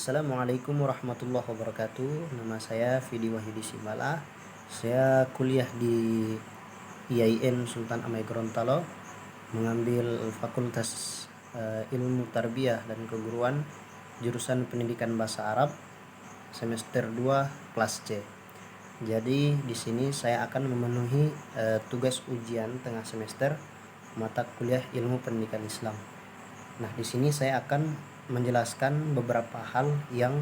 Assalamualaikum warahmatullahi wabarakatuh. Nama saya Vidi Wahyudi Simala. Saya kuliah di IAIN Sultan Amai Gorontalo, mengambil Fakultas Ilmu Tarbiyah dan Keguruan, jurusan Pendidikan Bahasa Arab, semester 2 kelas C. Jadi di sini saya akan memenuhi tugas ujian tengah semester mata kuliah Ilmu Pendidikan Islam. Nah, di sini saya akan menjelaskan beberapa hal yang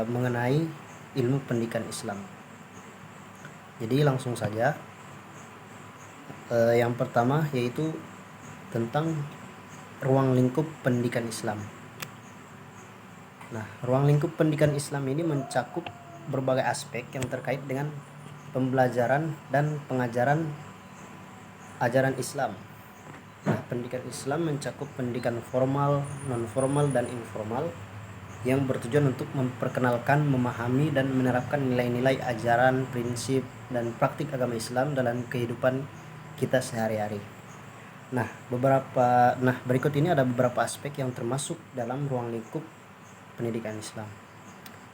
mengenai ilmu pendidikan Islam. Jadi langsung saja. Yang pertama yaitu tentang ruang lingkup pendidikan Islam. Nah, ruang lingkup pendidikan Islam ini mencakup berbagai aspek yang terkait dengan pembelajaran dan pengajaran ajaran Islam. Nah, pendidikan Islam mencakup pendidikan formal, non-formal, dan informal yang bertujuan untuk memperkenalkan, memahami, dan menerapkan nilai-nilai ajaran, prinsip, dan praktik agama Islam dalam kehidupan kita sehari-hari. Nah, berikut ini ada beberapa aspek yang termasuk dalam ruang lingkup pendidikan Islam.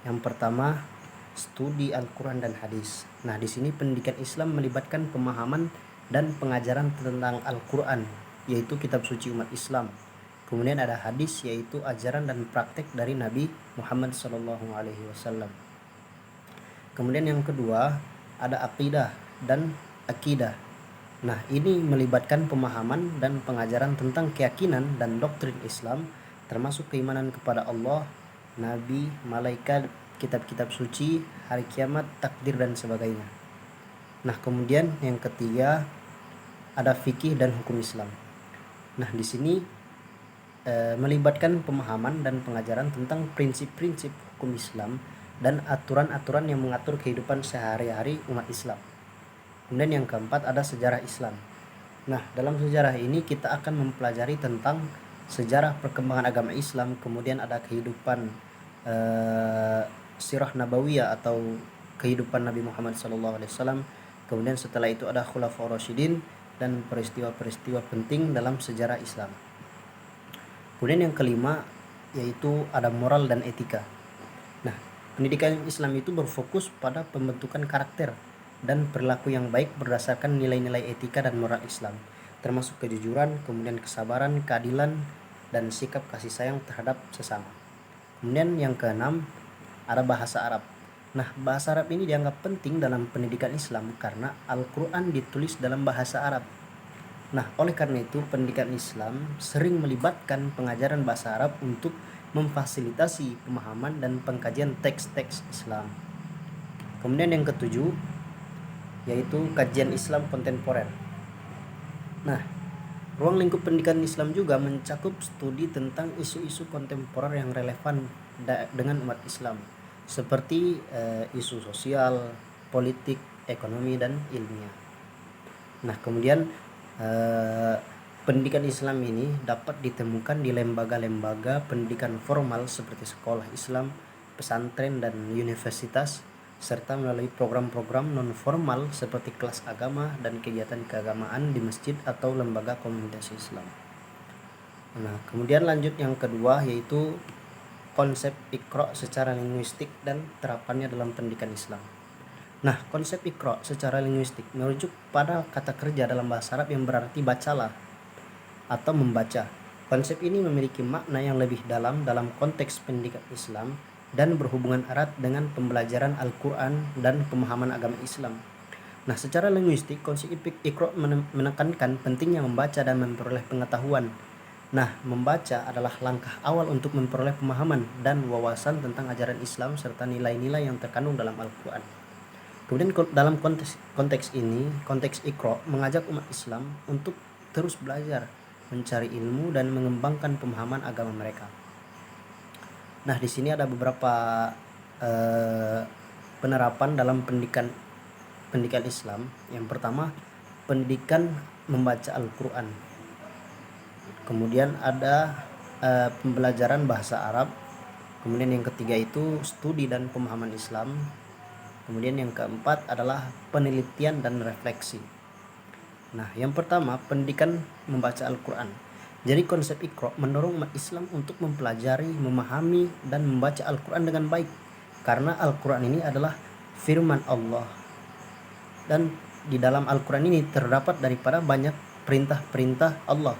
Yang pertama, studi Al-Quran dan Hadis. Nah, di sini pendidikan Islam melibatkan pemahaman dan pengajaran tentang Al-Quran, yaitu kitab suci umat Islam. Kemudian ada hadis, yaitu ajaran dan praktek dari Nabi Muhammad SAW. Kemudian yang kedua ada aqidah dan akidah. Nah, ini melibatkan pemahaman dan pengajaran tentang keyakinan dan doktrin Islam, termasuk keimanan kepada Allah, Nabi, malaikat, kitab-kitab suci, hari kiamat, takdir, dan sebagainya. Nah, kemudian yang ketiga ada fikih dan hukum Islam. Nah, di sini melibatkan pemahaman dan pengajaran tentang prinsip-prinsip hukum Islam dan aturan-aturan yang mengatur kehidupan sehari-hari umat Islam. Kemudian yang keempat ada sejarah Islam. Nah, dalam sejarah ini kita akan mempelajari tentang sejarah perkembangan agama Islam, kemudian ada kehidupan sirah nabawiyah atau kehidupan Nabi Muhammad SAW. Kemudian setelah itu ada Khulafaur Rasyidin dan peristiwa-peristiwa penting dalam sejarah Islam. Kemudian yang kelima yaitu ada moral dan etika. Nah, pendidikan Islam itu berfokus pada pembentukan karakter dan perilaku yang baik berdasarkan nilai-nilai etika dan moral Islam, termasuk kejujuran, kemudian kesabaran, keadilan, dan sikap kasih sayang terhadap sesama. Kemudian yang keenam ada bahasa Arab. Nah, bahasa Arab ini dianggap penting dalam pendidikan Islam karena Al-Quran ditulis dalam bahasa Arab. Nah, oleh karena itu pendidikan Islam sering melibatkan pengajaran bahasa Arab untuk memfasilitasi pemahaman dan pengkajian teks-teks Islam. Kemudian yang ketujuh yaitu kajian Islam kontemporer. Nah, ruang lingkup pendidikan Islam juga mencakup studi tentang isu-isu kontemporer yang relevan dengan umat Islam, seperti isu sosial, politik, ekonomi, dan ilmiah. Nah, kemudian pendidikan Islam ini dapat ditemukan di lembaga-lembaga pendidikan formal seperti sekolah Islam, pesantren, dan universitas, serta melalui program-program non-formal seperti kelas agama dan kegiatan keagamaan di masjid atau lembaga komunitas Islam. Nah, kemudian lanjut yang kedua yaitu konsep Iqra secara linguistik dan terapannya dalam pendidikan Islam. Nah, konsep Iqra secara linguistik merujuk pada kata kerja dalam bahasa Arab yang berarti bacalah atau membaca. Konsep ini memiliki makna yang lebih dalam konteks pendidikan Islam dan berhubungan erat dengan pembelajaran Al-Quran dan pemahaman agama Islam. Nah, secara linguistik, konsep Iqra menekankan pentingnya membaca dan memperoleh pengetahuan. Nah, membaca adalah langkah awal untuk memperoleh pemahaman dan wawasan tentang ajaran Islam serta nilai-nilai yang terkandung dalam Al-Quran. Kemudian dalam konteks ini, konteks Iqra mengajak umat Islam untuk terus belajar, mencari ilmu, dan mengembangkan pemahaman agama mereka. Nah, di sini ada beberapa penerapan dalam pendidikan Islam. Yang pertama, pendidikan membaca Al-Quran. Kemudian ada pembelajaran bahasa Arab. Kemudian yang ketiga itu studi dan pemahaman Islam. Kemudian yang keempat adalah penelitian dan refleksi. Nah, yang pertama pendidikan membaca Al-Quran. Jadi konsep Iqra mendorong umat Islam untuk mempelajari, memahami, dan membaca Al-Quran dengan baik. Karena Al-Quran ini adalah firman Allah. Dan di dalam Al-Quran ini terdapat daripada banyak perintah-perintah Allah.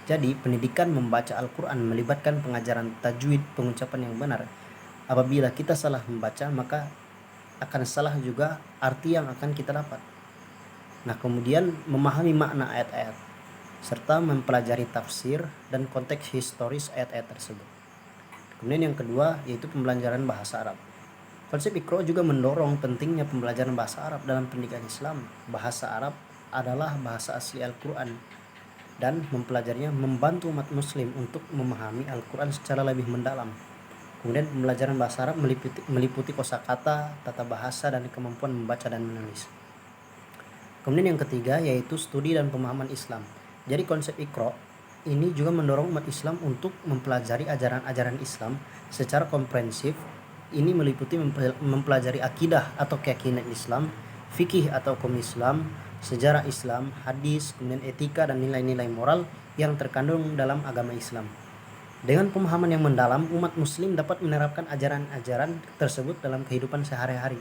Jadi pendidikan membaca Al-Quran melibatkan pengajaran tajwid, pengucapan yang benar. Apabila kita salah membaca, maka akan salah juga arti yang akan kita dapat. Nah, kemudian memahami makna ayat-ayat serta mempelajari tafsir dan konteks historis ayat-ayat tersebut. Kemudian yang kedua yaitu pembelajaran bahasa Arab. Konsep Iqra juga mendorong pentingnya pembelajaran bahasa Arab dalam pendidikan Islam. Bahasa Arab adalah bahasa asli Al-Quran dan mempelajarinya membantu umat muslim untuk memahami Al-Quran secara lebih mendalam. Kemudian pembelajaran bahasa Arab meliputi kosakata, tata bahasa, dan kemampuan membaca dan menulis. Kemudian yang ketiga yaitu studi dan pemahaman Islam. Jadi konsep Iqra ini juga mendorong umat Islam untuk mempelajari ajaran-ajaran Islam secara komprehensif. Ini meliputi mempelajari akidah atau keyakinan Islam, fikih atau hukum Islam, sejarah Islam, hadis, kemudian etika dan nilai-nilai moral yang terkandung dalam agama Islam. Dengan pemahaman yang mendalam, umat muslim dapat menerapkan ajaran-ajaran tersebut dalam kehidupan sehari-hari.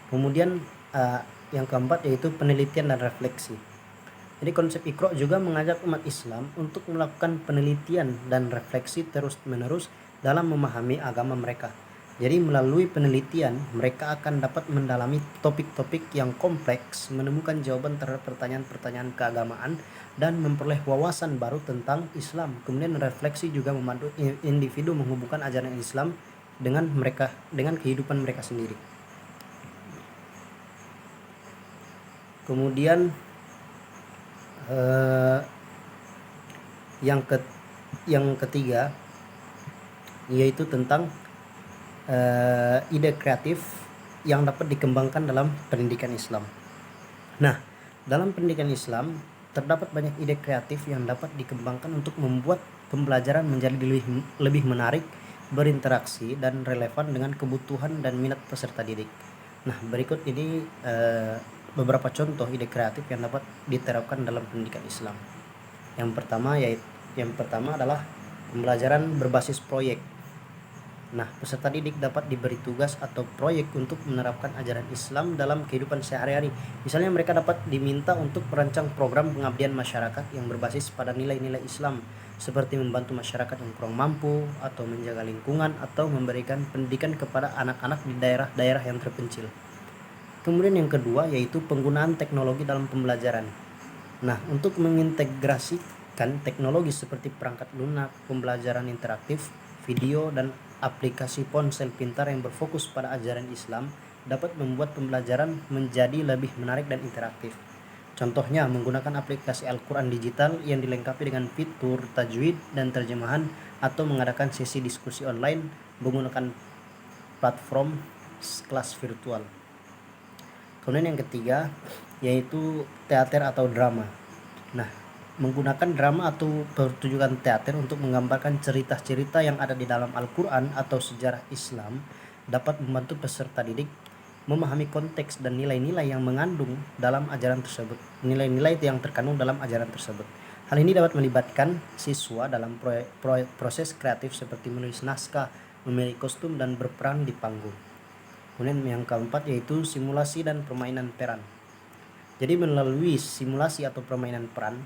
Kemudian yang keempat yaitu penelitian dan refleksi. Jadi konsep Iqra juga mengajak umat Islam untuk melakukan penelitian dan refleksi terus-menerus dalam memahami agama mereka. Jadi melalui penelitian, mereka akan dapat mendalami topik-topik yang kompleks, menemukan jawaban terhadap pertanyaan-pertanyaan keagamaan, dan memperoleh wawasan baru tentang Islam. Kemudian refleksi juga membantu individu menghubungkan ajaran Islam dengan kehidupan mereka sendiri. Kemudian yang ketiga yaitu tentang ide kreatif yang dapat dikembangkan dalam pendidikan Islam. Nah, dalam pendidikan Islam terdapat banyak ide kreatif yang dapat dikembangkan untuk membuat pembelajaran menjadi lebih menarik, berinteraksi, dan relevan dengan kebutuhan dan minat peserta didik. Nah, berikut ini beberapa contoh ide kreatif yang dapat diterapkan dalam pendidikan Islam. Yang pertama adalah pembelajaran berbasis proyek. Nah, peserta didik dapat diberi tugas atau proyek untuk menerapkan ajaran Islam dalam kehidupan sehari-hari. Misalnya mereka dapat diminta untuk merancang program pengabdian masyarakat yang berbasis pada nilai-nilai Islam, seperti membantu masyarakat yang kurang mampu, atau menjaga lingkungan, atau memberikan pendidikan kepada anak-anak di daerah-daerah yang terpencil. Kemudian yang kedua yaitu penggunaan teknologi dalam pembelajaran. Nah, untuk mengintegrasikan teknologi seperti perangkat lunak, pembelajaran interaktif, video, dan aplikasi ponsel pintar yang berfokus pada ajaran Islam dapat membuat pembelajaran menjadi lebih menarik dan interaktif. Contohnya menggunakan aplikasi Al-Quran digital yang dilengkapi dengan fitur tajwid dan terjemahan, atau mengadakan sesi diskusi online menggunakan platform kelas virtual. Kemudian yang ketiga yaitu teater atau drama. Nah, menggunakan drama atau pertunjukan teater untuk menggambarkan cerita-cerita yang ada di dalam Al-Quran atau sejarah Islam dapat membantu peserta didik memahami konteks dan nilai-nilai yang mengandung dalam ajaran tersebut, nilai-nilai yang terkandung dalam ajaran tersebut. Hal ini dapat melibatkan siswa dalam proses kreatif seperti menulis naskah, memilih kostum, dan berperan di panggung. Kemudian yang keempat yaitu simulasi dan permainan peran. Jadi melalui simulasi atau permainan peran,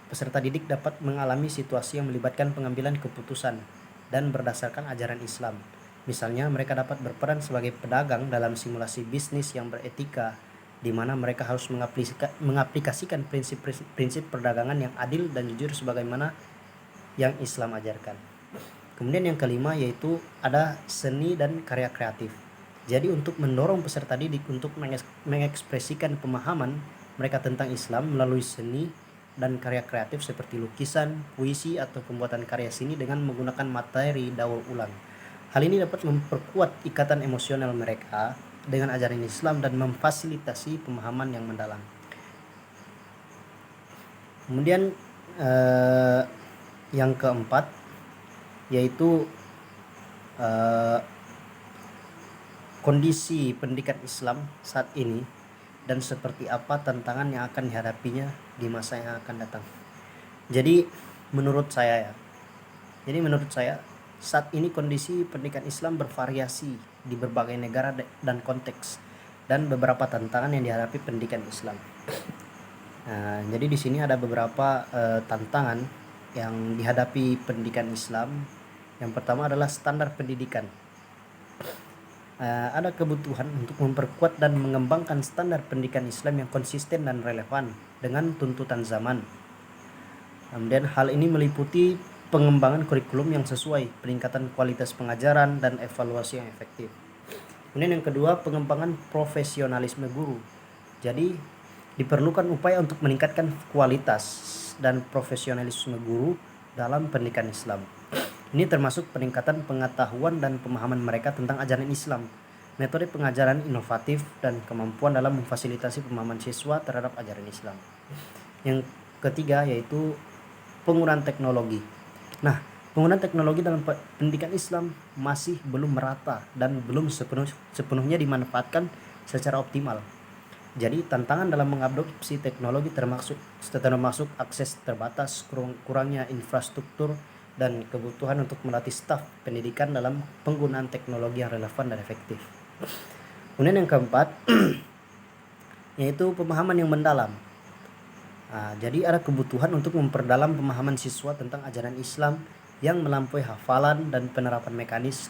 peserta didik dapat mengalami situasi yang melibatkan pengambilan keputusan dan berdasarkan ajaran Islam. Misalnya mereka dapat berperan sebagai pedagang dalam simulasi bisnis yang beretika, di mana mereka harus mengaplikasikan prinsip perdagangan yang adil dan jujur sebagaimana yang Islam ajarkan. Kemudian yang kelima yaitu ada seni dan karya kreatif. Jadi untuk mendorong peserta didik untuk mengekspresikan pemahaman mereka tentang Islam melalui seni dan karya kreatif seperti lukisan, puisi, atau pembuatan karya seni dengan menggunakan materi daur ulang. Hal ini dapat memperkuat ikatan emosional mereka dengan ajaran Islam dan memfasilitasi pemahaman yang mendalam. Kemudian yang keempat yaitu kondisi pendidikan Islam saat ini dan seperti apa tantangan yang akan dihadapinya di masa yang akan datang. Jadi menurut saya ya. Jadi menurut saya saat ini kondisi pendidikan Islam bervariasi di berbagai negara dan konteks, dan beberapa tantangan yang dihadapi pendidikan Islam. Nah, jadi di sini ada beberapa tantangan yang dihadapi pendidikan Islam. Yang pertama adalah standar pendidikan. Ada kebutuhan untuk memperkuat dan mengembangkan standar pendidikan Islam yang konsisten dan relevan dengan tuntutan zaman. Kemudian hal ini meliputi pengembangan kurikulum yang sesuai, peningkatan kualitas pengajaran, dan evaluasi yang efektif. Kemudian yang kedua, pengembangan profesionalisme guru. Jadi diperlukan upaya untuk meningkatkan kualitas dan profesionalisme guru dalam pendidikan Islam. Ini termasuk peningkatan pengetahuan dan pemahaman mereka tentang ajaran Islam, metode pengajaran inovatif, dan kemampuan dalam memfasilitasi pemahaman siswa terhadap ajaran Islam. Yang ketiga yaitu penggunaan teknologi. Nah, penggunaan teknologi dalam pendidikan Islam masih belum merata dan belum sepenuhnya dimanfaatkan secara optimal. Jadi tantangan dalam mengadopsi teknologi termasuk akses terbatas, kurangnya infrastruktur, dan kebutuhan untuk melatih staf pendidikan dalam penggunaan teknologi yang relevan dan efektif. Kemudian yang keempat yaitu pemahaman yang mendalam. Jadi ada kebutuhan untuk memperdalam pemahaman siswa tentang ajaran Islam yang melampaui hafalan dan penerapan mekanis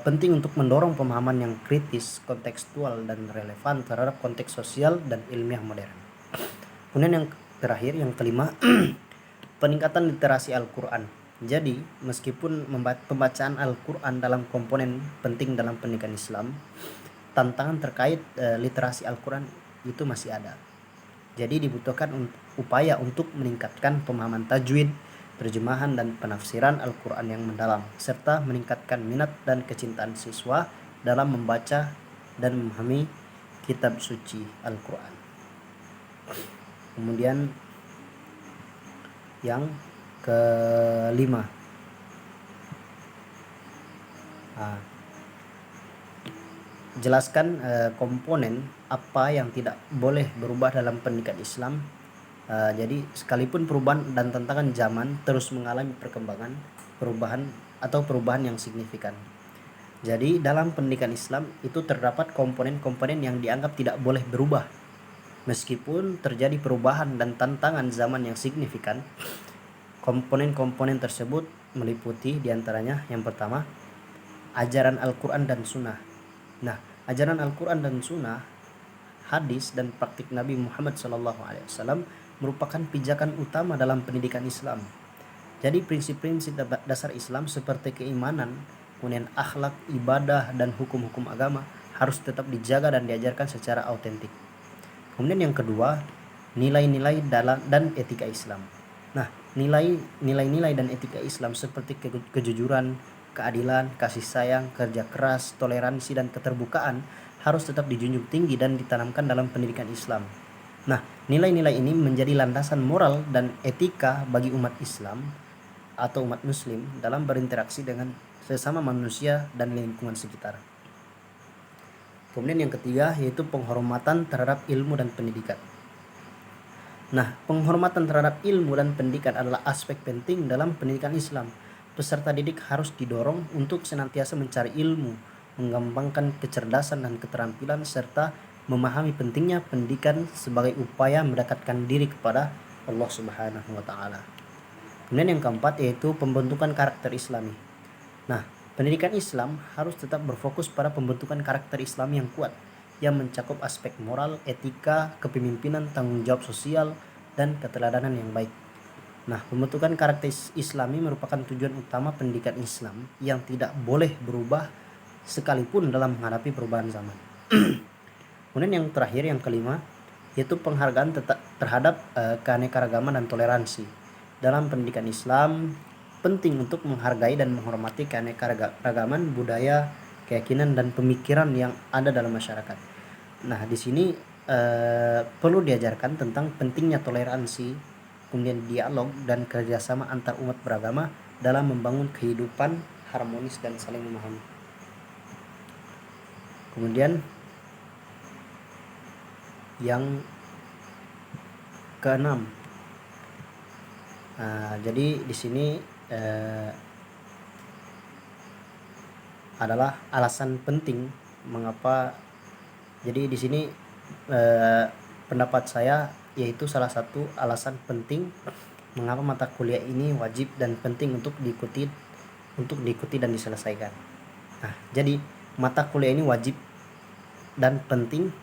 penting untuk mendorong pemahaman yang kritis, kontekstual, dan relevan terhadap konteks sosial dan ilmiah modern. Kemudian yang terakhir, yang kelima, peningkatan literasi Al-Quran. Jadi meskipun pembacaan Al-Quran dalam komponen penting dalam pendidikan Islam, tantangan terkait literasi Al-Quran itu masih ada. Jadi dibutuhkan upaya untuk meningkatkan pemahaman tajwid, terjemahan, dan penafsiran Al-Quran yang mendalam, serta meningkatkan minat dan kecintaan siswa dalam membaca dan memahami kitab suci Al-Quran. Kemudian yang kelima, jelaskan komponen apa yang tidak boleh berubah dalam pendidikan Islam. Jadi sekalipun perubahan dan tantangan zaman terus mengalami perubahan yang signifikan. Jadi dalam pendidikan Islam itu terdapat komponen-komponen yang dianggap tidak boleh berubah. Meskipun terjadi perubahan dan tantangan zaman yang signifikan, komponen-komponen tersebut meliputi diantaranya yang pertama, ajaran Al-Quran dan Sunnah. Nah, ajaran Al-Quran dan Sunnah, hadis, dan praktik Nabi Muhammad SAW merupakan pijakan utama dalam pendidikan Islam. Jadi prinsip-prinsip dasar Islam seperti keimanan, kemudian akhlak, ibadah, dan hukum-hukum agama harus tetap dijaga dan diajarkan secara autentik. Kemudian yang kedua, nilai-nilai dan etika Islam. Nah, nilai-nilai dan etika Islam seperti kejujuran, keadilan, kasih sayang, kerja keras, toleransi, dan keterbukaan harus tetap dijunjung tinggi dan ditanamkan dalam pendidikan Islam. Nah, nilai-nilai ini menjadi landasan moral dan etika bagi umat Islam atau umat Muslim dalam berinteraksi dengan sesama manusia dan lingkungan sekitar. Kemudian yang ketiga yaitu penghormatan terhadap ilmu dan pendidikan. Nah, penghormatan terhadap ilmu dan pendidikan adalah aspek penting dalam pendidikan Islam. Peserta didik harus didorong untuk senantiasa mencari ilmu, mengembangkan kecerdasan dan keterampilan, serta memahami pentingnya pendidikan sebagai upaya mendekatkan diri kepada Allah Subhanahu wa Ta'ala. Kemudian yang keempat yaitu pembentukan karakter Islami. Nah, pendidikan Islam harus tetap berfokus pada pembentukan karakter Islam yang kuat, yang mencakup aspek moral, etika, kepemimpinan, tanggung jawab sosial, dan keteladanan yang baik. Nah, pembentukan karakter Islami merupakan tujuan utama pendidikan Islam yang tidak boleh berubah sekalipun dalam menghadapi perubahan zaman. Kemudian yang terakhir, yang kelima, yaitu penghargaan terhadap keanekaragaman dan toleransi. Dalam pendidikan Islam, penting untuk menghargai dan menghormati keanekaragaman budaya, keyakinan, dan pemikiran yang ada dalam masyarakat. Nah, di sini perlu diajarkan tentang pentingnya toleransi, kemudian dialog dan kerjasama antar umat beragama dalam membangun kehidupan harmonis dan saling memahami. Kemudian yang keenam, Jadi di sini adalah alasan penting mengapa. Jadi di sini pendapat saya yaitu salah satu alasan penting mengapa mata kuliah ini wajib dan penting untuk diikuti dan diselesaikan. Nah, jadi mata kuliah ini wajib dan penting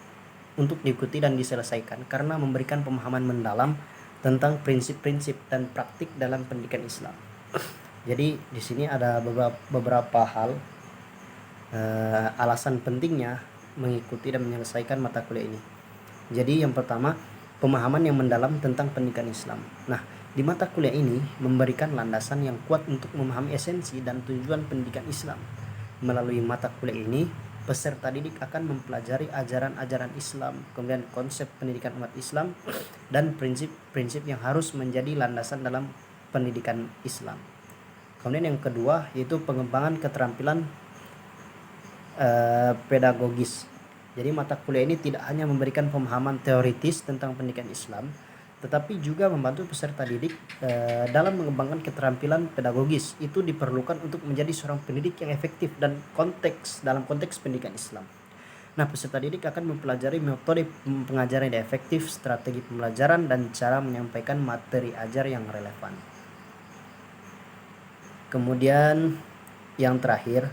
untuk diikuti dan diselesaikan karena memberikan pemahaman mendalam tentang prinsip-prinsip dan praktik dalam pendidikan Islam. Jadi di sini ada beberapa hal alasan pentingnya mengikuti dan menyelesaikan mata kuliah ini. Jadi yang pertama, pemahaman yang mendalam tentang pendidikan Islam. Nah, di mata kuliah ini memberikan landasan yang kuat untuk memahami esensi dan tujuan pendidikan Islam. Melalui mata kuliah ini, peserta didik akan mempelajari ajaran-ajaran Islam, kemudian konsep pendidikan umat Islam, dan prinsip-prinsip yang harus menjadi landasan dalam pendidikan Islam. Kemudian yang kedua yaitu pengembangan keterampilan pedagogis. Jadi mata kuliah ini tidak hanya memberikan pemahaman teoritis tentang pendidikan Islam, tetapi juga membantu peserta didik dalam mengembangkan keterampilan pedagogis. Itu diperlukan untuk menjadi seorang pendidik yang efektif dan dalam konteks pendidikan Islam. Nah, peserta didik akan mempelajari metode pengajaran yang efektif, strategi pembelajaran, dan cara menyampaikan materi ajar yang relevan. Kemudian yang terakhir,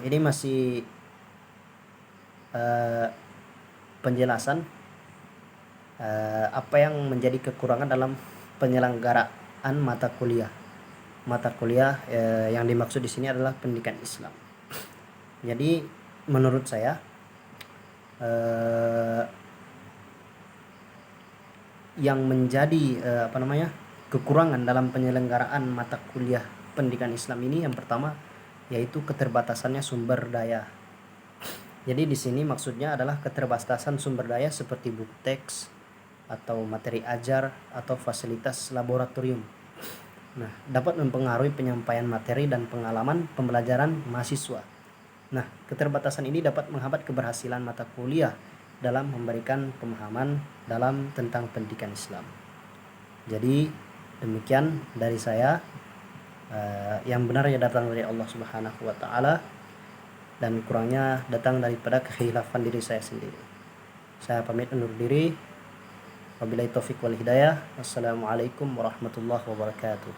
ini masih penjelasan apa yang menjadi kekurangan dalam penyelenggaraan mata kuliah. Mata kuliah yang dimaksud di sini adalah pendidikan Islam. Jadi menurut saya yang menjadi kekurangan dalam penyelenggaraan mata kuliah pendidikan Islam ini yang pertama yaitu keterbatasannya sumber daya. Jadi di sini maksudnya adalah keterbatasan sumber daya seperti buku teks atau materi ajar atau fasilitas laboratorium. Nah, dapat mempengaruhi penyampaian materi dan pengalaman pembelajaran mahasiswa. Nah, keterbatasan ini dapat menghambat keberhasilan mata kuliah dalam memberikan pemahaman dalam tentang pendidikan Islam. Jadi demikian dari saya. Yang benar ya datang dari Allah Subhanahu wa taala dan kurangnya datang daripada kekhilafan diri saya sendiri. Saya pamit undur diri. Wabillahi taufik wal hidayah. Wassalamualaikum warahmatullahi wabarakatuh.